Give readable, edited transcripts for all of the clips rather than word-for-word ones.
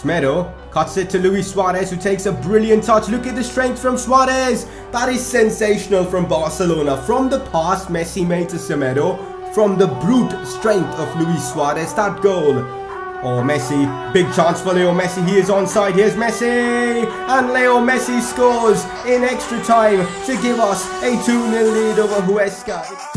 Semedo cuts it to Luis Suarez, who takes a brilliant touch. Look at the strength from Suarez. That is sensational from Barcelona. From the pass Messi made to Semedo, from the brute strength of Luis Suarez, that goal. Oh, Messi, big chance for Leo Messi. He is onside. Here's Messi, and Leo Messi scores in extra time to give us a 2-0 lead over Huesca.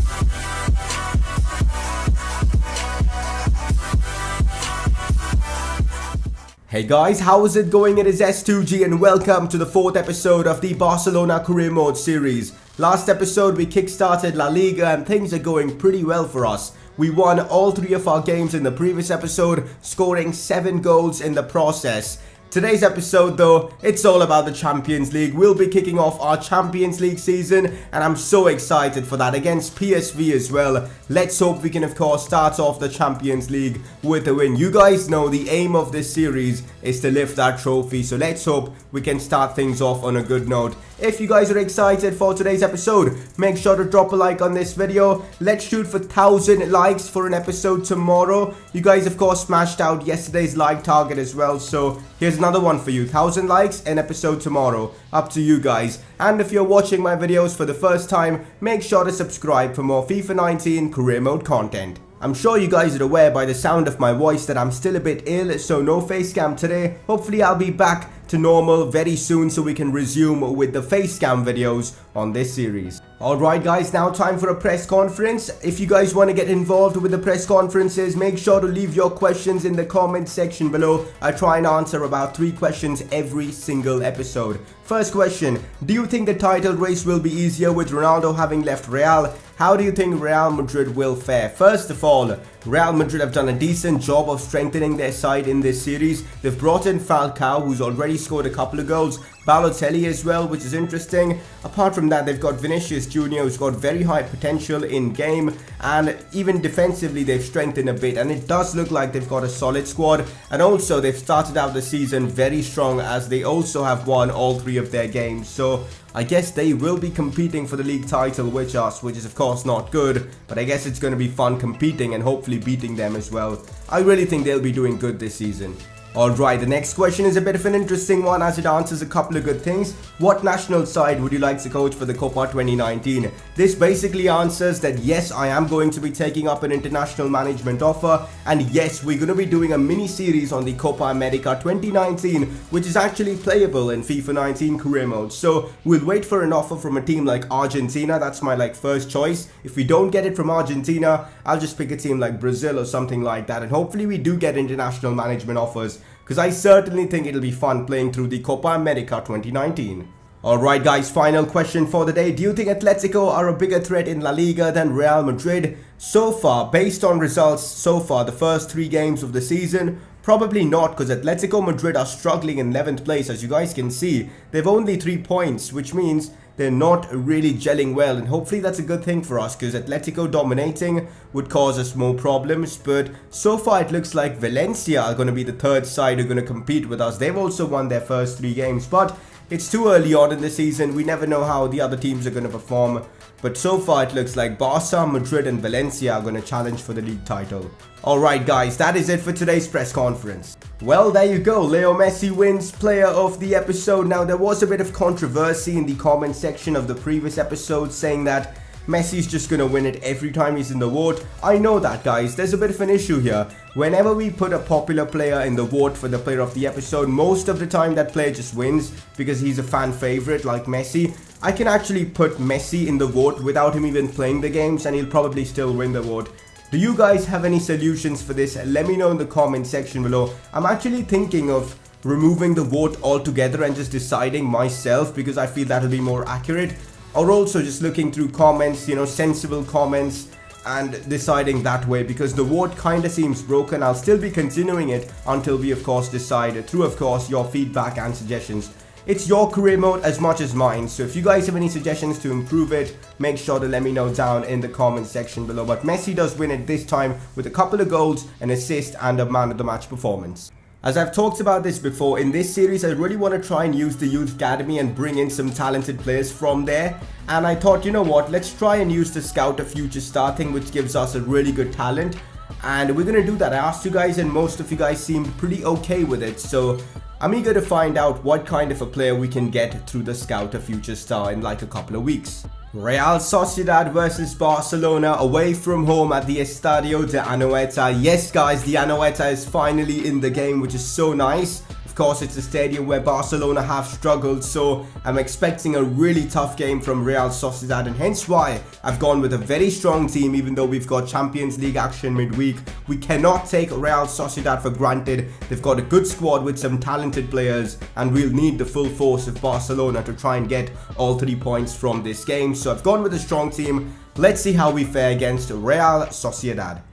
Hey guys, how is it going? It is S2G and welcome to the 4th episode of the Barcelona Career Mode series. Last episode we kickstarted La Liga and things are going pretty well for us. We won all 3 of our games in the previous episode, scoring 7 goals in the process. Today's episode though, it's all about the Champions League. We'll be kicking off our Champions League season and I'm so excited for that against PSV as well. Let's hope we can of course start off the Champions League with a win. You guys know the aim of this series is to lift that trophy, so let's hope we can start things off on a good note. If you guys are excited for today's episode, make sure to drop a like on this video. Let's shoot for 1,000 likes for an episode tomorrow. You guys of course smashed out yesterday's like target as well, so here's another one for you. 1,000 likes, an episode tomorrow. Up to you guys. And if you're watching my videos for the first time, make sure to subscribe for more FIFA 19 career mode content. I'm sure you guys are aware by the sound of my voice that I'm still a bit ill, so no face cam today. Hopefully I'll be back to normal very soon so we can resume with the face cam videos on this series. Alright guys, now time for a press conference. If you guys want to get involved with the press conferences, make sure to leave your questions in the comment section below. I try and answer about 3 questions every single episode. First question, do you think the title race will be easier with Ronaldo having left Real? How do you think Real Madrid will fare? First of all, Real Madrid have done a decent job of strengthening their side in this series. They've brought in Falcao, who's already scored a couple of goals, Balotelli as well, which is interesting. Apart from that, they've got Vinicius Jr., who's got very high potential in game, and even defensively they've strengthened a bit, and it does look like they've got a solid squad. And also they've started out the season very strong, as they also have won all 3 of their games, so I guess they will be competing for the league title with us, which is of course not good, but I guess it's going to be fun competing and hopefully beating them as well. I really think they'll be doing good this season. Alright, the next question is a bit of an interesting one as it answers a couple of good things. What national side would you like to coach for the Copa 2019? This basically answers that yes, I am going to be taking up an international management offer, and yes, we're going to be doing a mini series on the Copa America 2019, which is actually playable in FIFA 19 career mode. So we'll wait for an offer from a team like Argentina. That's my first choice. If we don't get it from Argentina, I'll just pick a team like Brazil or something like that, and hopefully we do get international management offers, because I certainly think it'll be fun playing through the Copa America 2019. Alright guys, final question for the day. Do you think Atletico are a bigger threat in La Liga than Real Madrid? So far, based on results so far, the first 3 games of the season, probably not, because Atletico Madrid are struggling in 11th place. As you guys can see, they've only 3 points, which means they're not really gelling well, and hopefully that's a good thing for us, because Atletico dominating would cause us more problems. But so far it looks like Valencia are going to be the 3rd side who are going to compete with us. They've also won their first 3 games, but it's too early on in the season. We never know how the other teams are going to perform. But so far it looks like Barca, Madrid and Valencia are going to challenge for the league title. Alright guys, that is it for today's press conference. Well, there you go. Leo Messi wins player of the episode. Now, there was a bit of controversy in the comment section of the previous episode saying that Messi's just going to win it every time he's in the vote. I know that, guys. There's a bit of an issue here. Whenever we put a popular player in the vote for the player of the episode, most of the time that player just wins because he's a fan favorite like Messi. I can actually put Messi in the vote without him even playing the games and he'll probably still win the vote. Do you guys have any solutions for this? Let me know in the comment section below. I'm actually thinking of removing the vote altogether and just deciding myself, because I feel that'll be more accurate. Or also just looking through comments, sensible comments, and deciding that way, because the vote kind of seems broken. I'll still be continuing it until we of course decide through of course your feedback and suggestions. It's your career mode as much as mine, so if you guys have any suggestions to improve it, make sure to let me know down in the comment section below. But Messi does win it this time with a couple of goals, an assist and a man of the match performance. As I've talked about this before, in this series I really want to try and use the youth academy and bring in some talented players from there. And I thought, you know what, let's try and use the scout a future starting, which gives us a really good talent. And we're gonna do that. I asked you guys and most of you guys seemed pretty okay with it, so I'm eager to find out what kind of a player we can get through the Scout a Future Star in like a couple of weeks. Real Sociedad versus Barcelona away from home at the Estadio de Anoeta. Yes guys, the Anoeta is finally in the game, which is so nice. Of course, it's a stadium where Barcelona have struggled, so I'm expecting a really tough game from Real Sociedad, and hence why I've gone with a very strong team. Even though we've got Champions League action midweek, we cannot take Real Sociedad for granted. They've got a good squad with some talented players, and we'll need the full force of Barcelona to try and get all 3 points from this game. So I've gone with a strong team. Let's see how we fare against Real Sociedad.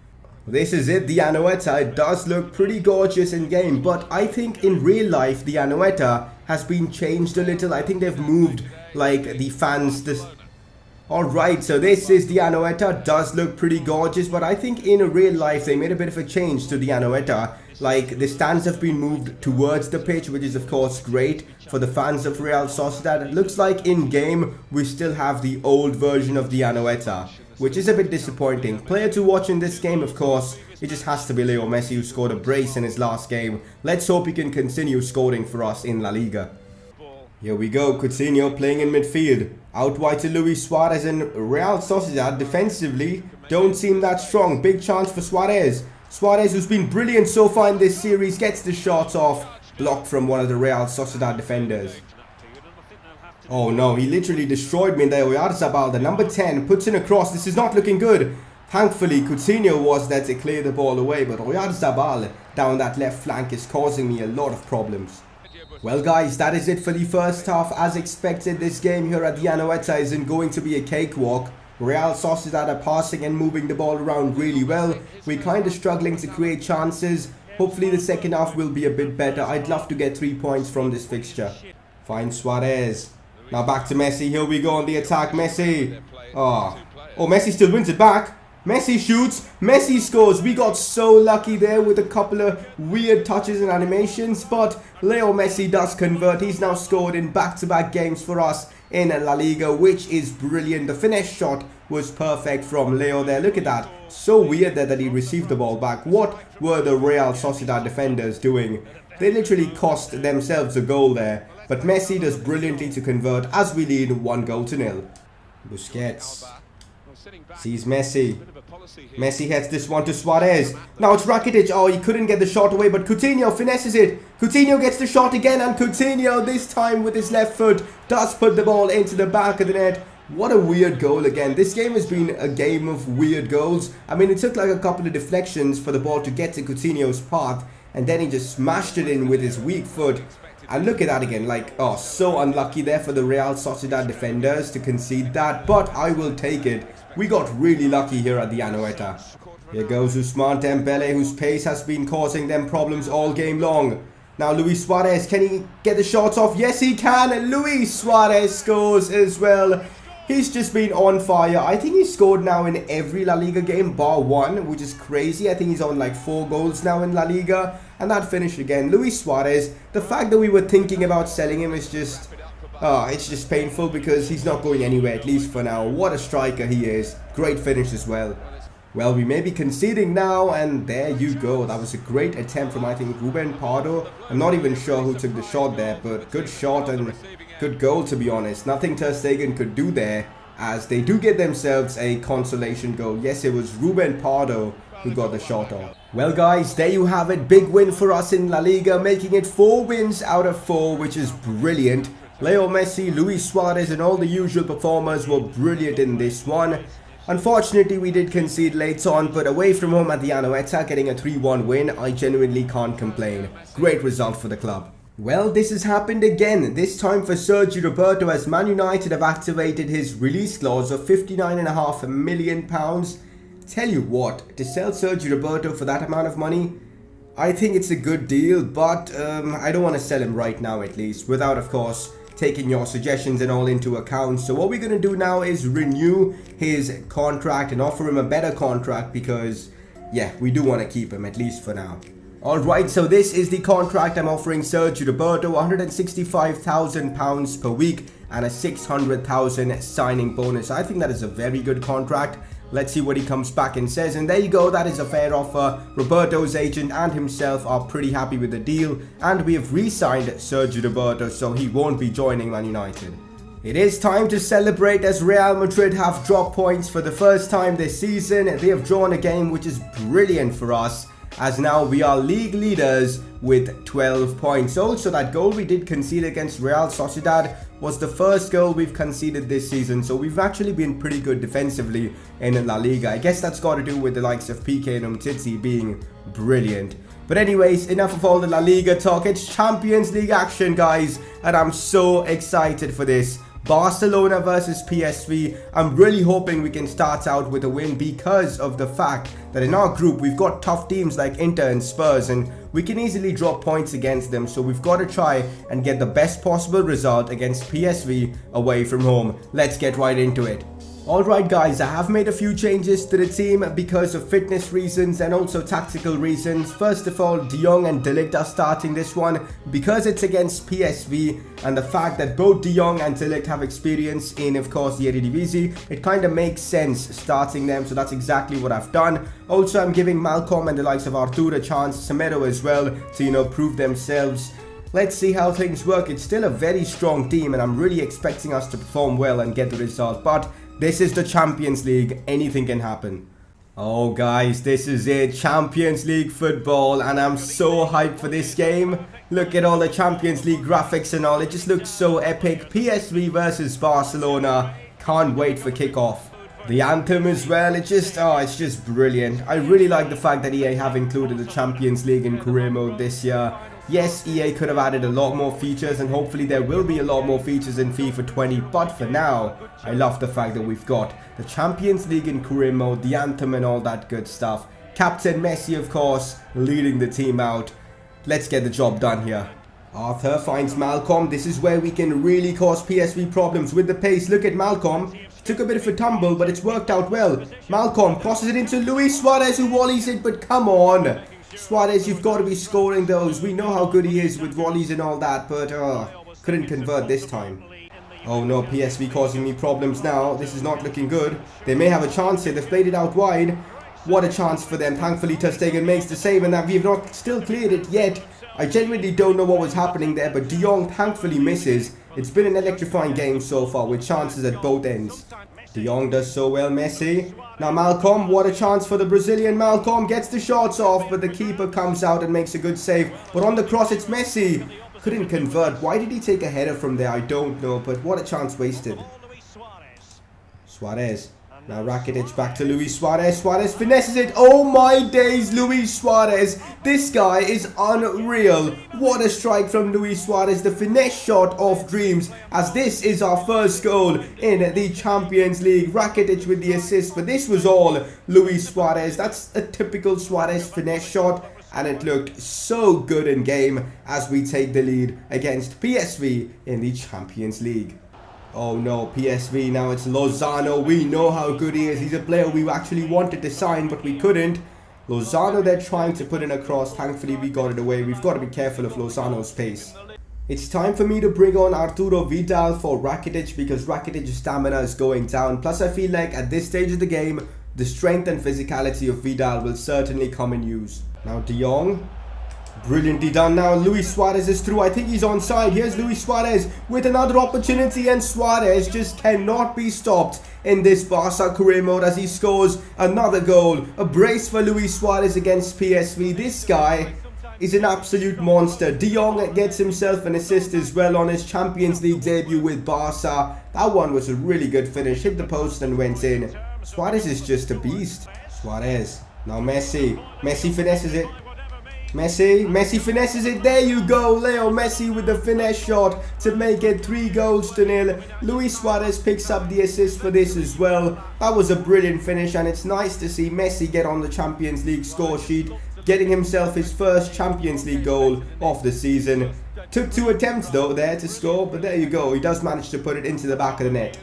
This is it, the Anoeta. It does look pretty gorgeous in game, but I think in real life the Anoeta has been changed a little. I think they've moved like the fans this. Alright, so this is the Anoeta. Does look pretty gorgeous, but I think in real life they made a bit of a change to the Anoeta. Like the stands have been moved towards the pitch, which is of course great for the fans of Real Sociedad. It looks like in game we still have the old version of the Anoeta, which is a bit disappointing. Player to watch in this game, of course, it just has to be Leo Messi, who scored a brace in his last game. Let's hope he can continue scoring for us in La Liga. Here we go, Coutinho playing in midfield. Out wide to Luis Suarez, and Real Sociedad defensively don't seem that strong. Big chance for Suarez. Suarez, who's been brilliant so far in this series, gets the shot off. Blocked from one of the Real Sociedad defenders. Oh no, he literally destroyed me there. Oyarzabal, the number 10, puts in a cross. This is not looking good. Thankfully, Coutinho was there to clear the ball away, but Oyarzabal down that left flank is causing me a lot of problems. Well guys, that is it for the first half. As expected, this game here at the Anoeta isn't going to be a cakewalk. Real Sociedad are passing and moving the ball around really well. We're kind of struggling to create chances. Hopefully the second half will be a bit better. I'd love to get 3 points from this fixture. Fine, Suarez. Now back to Messi. Here we go on the attack. Messi. Oh, Messi still wins it back. Messi shoots. Messi scores. We got so lucky there with a couple of weird touches and animations, but Leo Messi does convert. He's now scored in back-to-back games for us in La Liga, which is brilliant. The finish shot was perfect from Leo there. Look at that. So weird there that he received the ball back. What were the Real Sociedad defenders doing? They literally cost themselves a goal there. But Messi does brilliantly to convert as we lead 1-0. Busquets sees Messi. Messi heads this one to Suarez. Now it's Rakitic. Oh, he couldn't get the shot away, but Coutinho finesses it. Coutinho gets the shot again, and Coutinho, this time with his left foot, does put the ball into the back of the net. What a weird goal again. This game has been a game of weird goals. I mean, it took like a couple of deflections for the ball to get to Coutinho's path, and then he just smashed it in with his weak foot. And look at that again, like, oh, so unlucky there for the Real Sociedad defenders to concede that, but I will take it. We got really lucky here at the Anoeta. Here goes Ousmane Dembele, whose pace has been causing them problems all game long. Now Luis Suarez, can he get the shots off? Yes, he can. Luis Suarez scores as well. He's just been on fire. I think he's scored now in every La Liga game bar one, which is crazy. I think he's on like 4 goals now in La Liga. And that finish again. Luis Suarez, the fact that we were thinking about selling him is just... it's just painful because he's not going anywhere, at least for now. What a striker he is. Great finish as well. Well, we may be conceding now, and there you go. That was a great attempt from, I think, Ruben Pardo. I'm not even sure who took the shot there, but good shot and good goal, to be honest. Nothing Ter Stegen could do there, as they do get themselves a consolation goal. Yes, it was Ruben Pardo who got the shot off. Well guys, there you have it. Big win for us in La Liga, making it 4 wins out of 4, which is brilliant. Leo Messi, Luis Suarez and all the usual performers were brilliant in this one. Unfortunately, we did concede late on, but away from home at the Anoeta, getting a 3-1 win, I genuinely can't complain. Great result for the club. Well, this has happened again, this time for Sergio Roberto, as Man United have activated his release clause of £59.5 million. Tell you what, to sell Sergio Roberto for that amount of money, I think it's a good deal, but I don't want to sell him right now, at least, without, of course, taking your suggestions and all into account. So what we're going to do now is renew his contract and offer him a better contract because, yeah, we do want to keep him, at least for now. Alright, so this is the contract I'm offering Sergio Roberto, £165,000 per week and a £600,000 signing bonus. I think that is a very good contract. Let's see what he comes back and says. And there you go, that is a fair offer. Roberto's agent and himself are pretty happy with the deal, and we have re-signed Sergio Roberto, so he won't be joining Man United. It is time to celebrate as Real Madrid have dropped points for the first time this season. They have drawn a game, which is brilliant for us, as now we are league leaders with 12 points. Also, that goal we did concede against Real Sociedad was the first goal we've conceded this season, so we've actually been pretty good defensively in La Liga. I guess that's got to do with the likes of PK and Umtiti being brilliant. But anyways, enough of all the La Liga talk. It's Champions League action, guys, and I'm so excited for this. Barcelona versus PSV. I'm really hoping we can start out with a win, because of the fact that in our group we've got tough teams like Inter and Spurs, and we can easily drop points against them. So we've got to try and get the best possible result against PSV away from home. Let's get right into it. Alright guys, I have made a few changes to the team because of fitness reasons and also tactical reasons. First of all, De Jong and De Ligt are starting this one because it's against PSV, and the fact that both De Jong and De Ligt have experience in, of course, the Eredivisie, it kind of makes sense starting them, so that's exactly what I've done. Also, I'm giving Malcolm and the likes of Arthur a chance, Semedo as well, to, prove themselves. Let's see how things work. It's still a very strong team, and I'm really expecting us to perform well and get the result, but this is the Champions League, anything can happen. Oh guys, this is it, Champions League football, and I'm so hyped for this game. Look at all the Champions League graphics and all, it just looks so epic. PSV versus Barcelona, can't wait for kickoff. The anthem as well, it's just brilliant. I really like the fact that EA have included the Champions League in career mode this year. Yes, EA could have added a lot more features, and hopefully there will be a lot more features in FIFA 20, but for now, I love the fact that we've got the Champions League in career mode, the anthem and all that good stuff. Captain Messi, of course, leading the team out. Let's get the job done here. Arthur finds Malcolm. This is where we can really cause PSV problems with the pace. Look at Malcolm. Took a bit of a tumble, but it's worked out well. Malcolm crosses it into Luis Suarez, who volleys it, but come on. Suarez, you've got to be scoring those. We know how good he is with volleys and all that, but couldn't convert this time. Oh no, PSV causing me problems now. This is not looking good. They may have a chance here. They've played it out wide. What a chance for them. Thankfully, Ter Stegen makes the save, and that we have not still cleared it yet. I genuinely don't know what was happening there, but De Jong thankfully misses. It's been an electrifying game so far with chances at both ends. De Jong does so well, Messi. Now Malcolm, what a chance for the Brazilian. Malcolm gets the shots off, but the keeper comes out and makes a good save. But on the cross, it's Messi. Couldn't convert. Why did he take a header from there? I don't know, but what a chance wasted. Suarez. Now Rakitic back to Luis Suarez. Suarez finesses it. Oh my days, Luis Suarez. This guy is unreal. What a strike from Luis Suarez. The finesse shot of dreams, as this is our first goal in the Champions League. Rakitic with the assist, but this was all Luis Suarez. That's a typical Suarez finesse shot, and it looked so good in game as we take the lead against PSV in the Champions League. Oh no, PSV, now it's Lozano. We know how good he is. He's a player we actually wanted to sign, but we couldn't. Lozano, they're trying to put in a cross. Thankfully, we got it away. We've got to be careful of Lozano's pace. It's time for me to bring on Arturo Vidal for Rakitic, because Rakitic's stamina is going down. Plus, I feel like at this stage of the game, the strength and physicality of Vidal will certainly come in use. Now, De Jong. Brilliantly done now. Luis Suarez is through. I think he's onside. Here's Luis Suarez with another opportunity, and Suarez just cannot be stopped in this Barca career mode as he scores another goal. A brace for Luis Suarez against PSV. This guy is an absolute monster. De Jong gets himself an assist as well on his Champions League debut with Barca. That one was a really good finish. Hit the post and went in. Suarez is just a beast. Suarez. Now Messi. Messi finesses it. Messi finesses it. There you go, Leo Messi with the finesse shot to make it 3-0. Luis Suarez picks up the assist for this as well. That was a brilliant finish, and it's nice to see Messi get on the Champions League score sheet, getting himself his first Champions League goal of the season. Took 2 attempts though there to score, but there you go, he does manage to put it into the back of the net.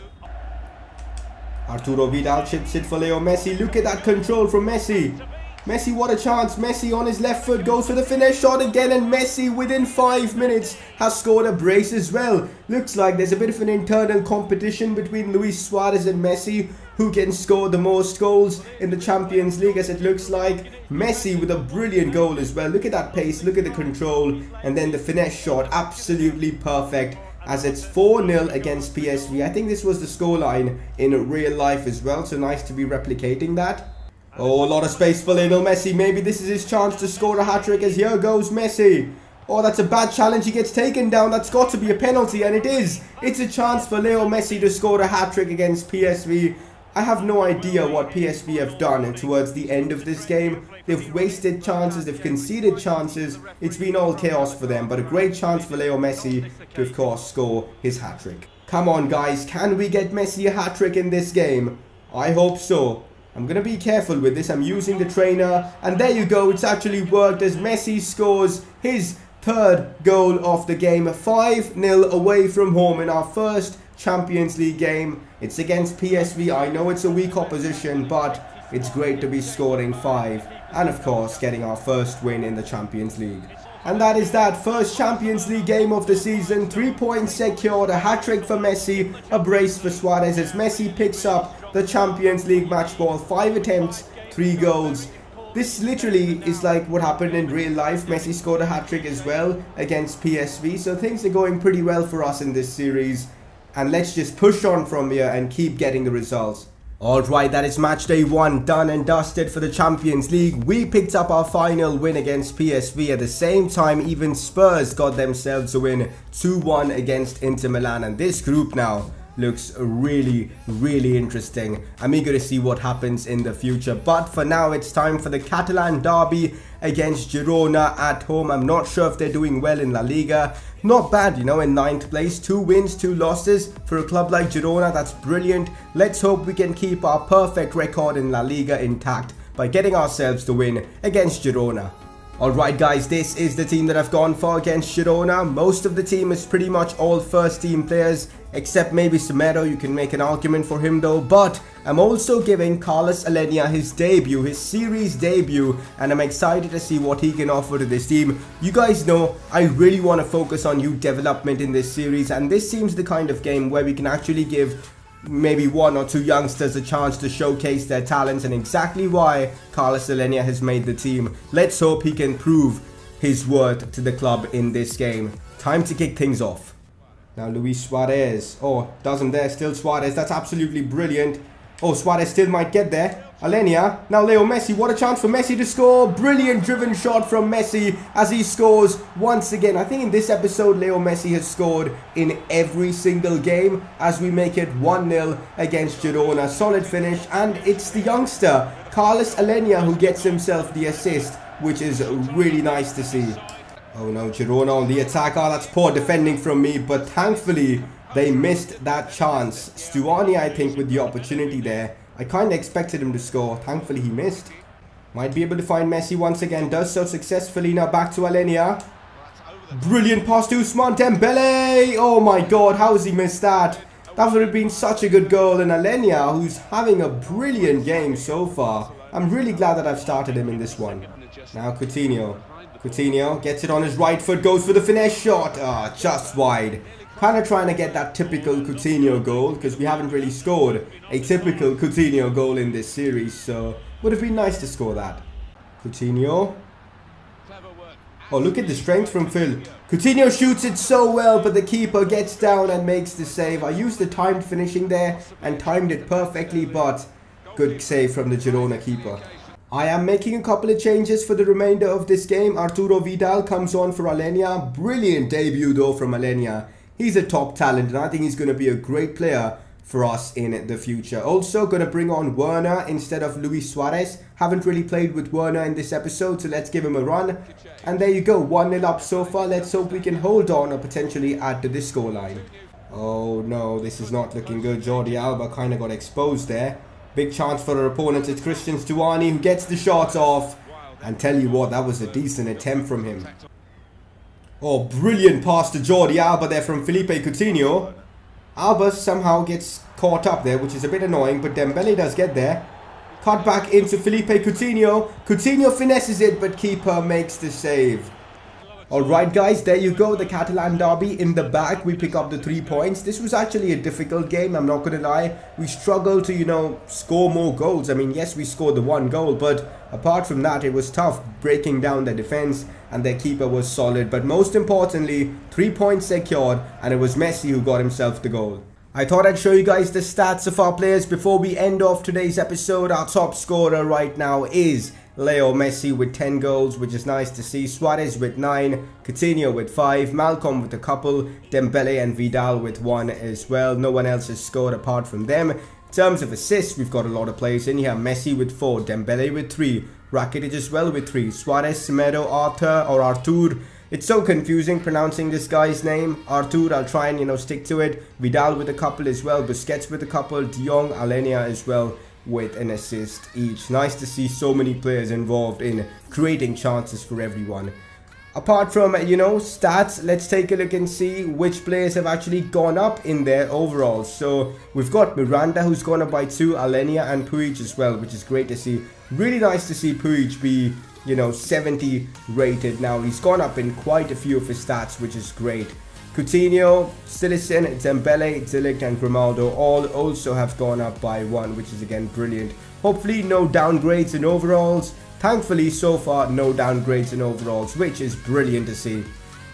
Arturo Vidal chips it for Leo Messi. Look at that control from Messi. Messi, what a chance. Messi on his left foot goes for the finish shot again, and Messi within 5 minutes has scored a brace as well. Looks like there's a bit of an internal competition between Luis Suarez and Messi, who can score the most goals in the Champions League, as it looks like. Messi with a brilliant goal as well. Look at that pace, look at the control, and then the finesse shot, absolutely perfect, as it's 4-0 against PSV. I think this was the scoreline in real life as well, so nice to be replicating that. Oh, a lot of space for Lionel Messi. Maybe this is his chance to score a hat-trick, as here goes Messi. Oh, that's a bad challenge. He gets taken down. That's got to be a penalty, and it is. It's a chance for Leo Messi to score a hat-trick against PSV. I have no idea what PSV have done towards the end of this game. They've wasted chances, they've conceded chances. It's been all chaos for them, but a great chance for Leo Messi to, of course, score his hat-trick. Come on, guys. Can we get Messi a hat-trick in this game? I hope so. I'm going to be careful with this. I'm using the trainer. And there you go. It's actually worked as Messi scores his third goal of the game. 5-0 away from home in our first Champions League game. It's against PSV. I know it's a weak opposition, but it's great to be scoring 5. And of course, getting our first win in the Champions League. And that is that. First Champions League game of the season. 3 points secured. A hat-trick for Messi. A brace for Suarez as Messi picks up the Champions League match ball. 5 attempts, 3 goals. This literally is like what happened in real life. Messi scored a hat-trick as well against PSV. So things are going pretty well for us in this series. And let's just push on from here and keep getting the results. Alright, that is match day 1 done and dusted for the Champions League. We picked up our final win against PSV. At the same time, even Spurs got themselves a win 2-1 against Inter Milan. And this group now looks really, really interesting. I'm eager to see what happens in the future. But for now, it's time for the Catalan derby against Girona at home. I'm not sure if they're doing well in La Liga. Not bad, you know, in 9th place. 2 wins, 2 losses for a club like Girona. That's brilliant. Let's hope we can keep our perfect record in La Liga intact by getting ourselves the win against Girona. Alright guys, this is the team that I've gone for against Girona. Most of the team is pretty much all first team players, except maybe Semedo. You can make an argument for him though. But I'm also giving Carlos Alenia his debut, his series debut, and I'm excited to see what he can offer to this team. You guys know I really want to focus on youth development in this series, and this seems the kind of game where we can actually give maybe 1 or 2 youngsters a chance to showcase their talents, and exactly why Carlos Alenia has made the team. Let's hope he can prove his worth to the club in this game. Time to kick things off. Now Luis Suarez. Oh, doesn't there. Still Suarez. That's absolutely brilliant. Oh, Suarez still might get there. Alenia. Now Leo Messi. What a chance for Messi to score. Brilliant driven shot from Messi as he scores once again. I think in this episode, Leo Messi has scored in every single game as we make it 1-0 against Girona. Solid finish. And it's the youngster, Carlos Alenia, who gets himself the assist, which is really nice to see. Oh no, Girona on the attack. Oh, that's poor defending from me. But thankfully, they missed that chance. Stuani, I think, with the opportunity there. I kind of expected him to score. Thankfully, he missed. Might be able to find Messi once again. Does so successfully. Now back to Alenia. Brilliant pass to Ousmane Dembele. Oh my god, how has he missed that? That would have been such a good goal. And Alenia, who's having a brilliant game so far. I'm really glad that I've started him in this one. Now Coutinho. Coutinho gets it on his right foot. Goes for the finesse shot. Ah, just wide. Kind of trying to get that typical Coutinho goal, because we haven't really scored a typical Coutinho goal in this series, so would have been nice to score that. Coutinho. Oh, look at the strength from Phil. Coutinho shoots it so well, but the keeper gets down and makes the save. I used the timed finishing there and timed it perfectly, but good save from the Girona keeper. I am making a couple of changes for the remainder of this game. Arturo Vidal comes on for Alenia. Brilliant debut though from Alenia. He's a top talent, and I think he's going to be a great player for us in the future. Also going to bring on Werner instead of Luis Suarez. Haven't really played with Werner in this episode, so let's give him a run. And there you go, 1-0 up so far. Let's hope we can hold on or potentially add to this scoreline. Oh no, this is not looking good. Jordi Alba kind of got exposed there. Big chance for our opponent. It's Christian Stuani who gets the shot off. And tell you what, that was a decent attempt from him. Oh, brilliant pass to Jordi Alba there from Felipe Coutinho. Alba somehow gets caught up there, which is a bit annoying, but Dembele does get there. Cut back into Felipe Coutinho. Coutinho finesses it, but keeper makes the save. Alright guys, there you go, the Catalan derby in the bag. We pick up the 3 points. This was actually a difficult game, I'm not gonna lie. We struggled to, score more goals. I mean, yes, we scored the 1 goal, but apart from that, it was tough breaking down their defense, and their keeper was solid. But most importantly, 3 points secured, and it was Messi who got himself the goal. I thought I'd show you guys the stats of our players before we end off today's episode. Our top scorer right now is Leo Messi with 10 goals, which is nice to see. Suarez with 9, Coutinho with 5, Malcolm with a couple, Dembele and Vidal with 1 as well. No one else has scored apart from them. In terms of assists, we've got a lot of players in here. Messi with 4, Dembele with 3, Rakitic as well with 3, Suarez, Semedo, Artur. It's so confusing pronouncing this guy's name. Artur, I'll try and stick to it. Vidal with a couple as well, Busquets with a couple, De Jong, Alenia as well with an assist each. Nice to see so many players involved in creating chances for everyone. Apart from, stats, let's take a look and see which players have actually gone up in their overall. So we've got Miranda, who's gone up by 2, Alenia and Puig as well, which is great to see. Really nice to see Puig be, 70 rated now. He's gone up in quite a few of his stats, which is great. Coutinho, Citizen, Dembele, Zilic and Grimaldo all also have gone up by 1, which is again brilliant. Hopefully no downgrades in overalls. Thankfully so far no downgrades in overalls, which is brilliant to see.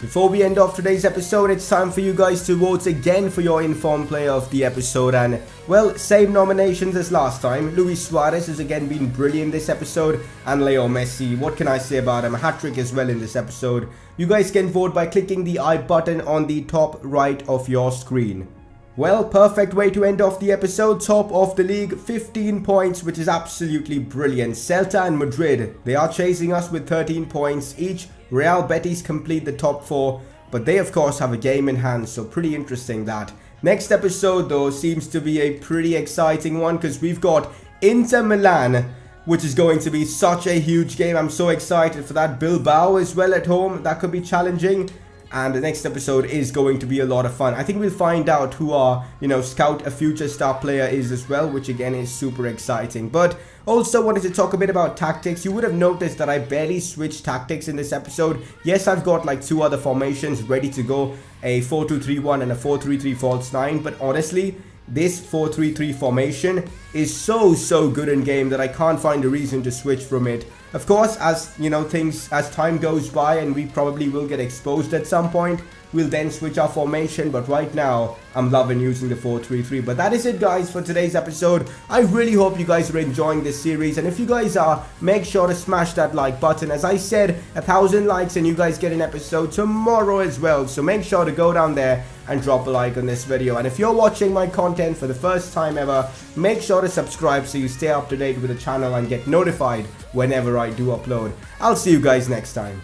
Before we end off today's episode, it's time for you guys to vote again for your informed player of the episode. And, well, same nominations as last time. Luis Suarez has again been brilliant this episode. And Leo Messi, what can I say about him? A hat-trick as well in this episode. You guys can vote by clicking the I button on the top right of your screen. Well, perfect way to end off the episode. Top of the league, 15 points, which is absolutely brilliant. Celta and Madrid, they are chasing us with 13 points each. Real Betis complete the top 4, but they of course have a game in hand, so pretty interesting that. Next episode though seems to be a pretty exciting one, because we've got Inter Milan, which is going to be such a huge game. I'm so excited for that. Bilbao as well at home, that could be challenging. And the next episode is going to be a lot of fun. I think we'll find out who our, scout a future star player is as well, which again is super exciting. But also wanted to talk a bit about tactics. You would have noticed that I barely switched tactics in this episode. Yes, I've got like 2 other formations ready to go, a 4-2-3-1 and a 4-3-3 false 9. But honestly, this 4-3-3 formation is so good in game that I can't find a reason to switch from it. Of course, as as time goes by and we probably will get exposed at some point, we'll then switch our formation. But right now, I'm loving using the 4-3-3. But that is it, guys, for today's episode. I really hope you guys are enjoying this series. And if you guys are, make sure to smash that like button. As I said, 1,000 likes and you guys get an episode tomorrow as well. So make sure to go down there and drop a like on this video. And if you're watching my content for the first time ever, make sure to subscribe so you stay up to date with the channel and get notified whenever I do upload. I'll see you guys next time.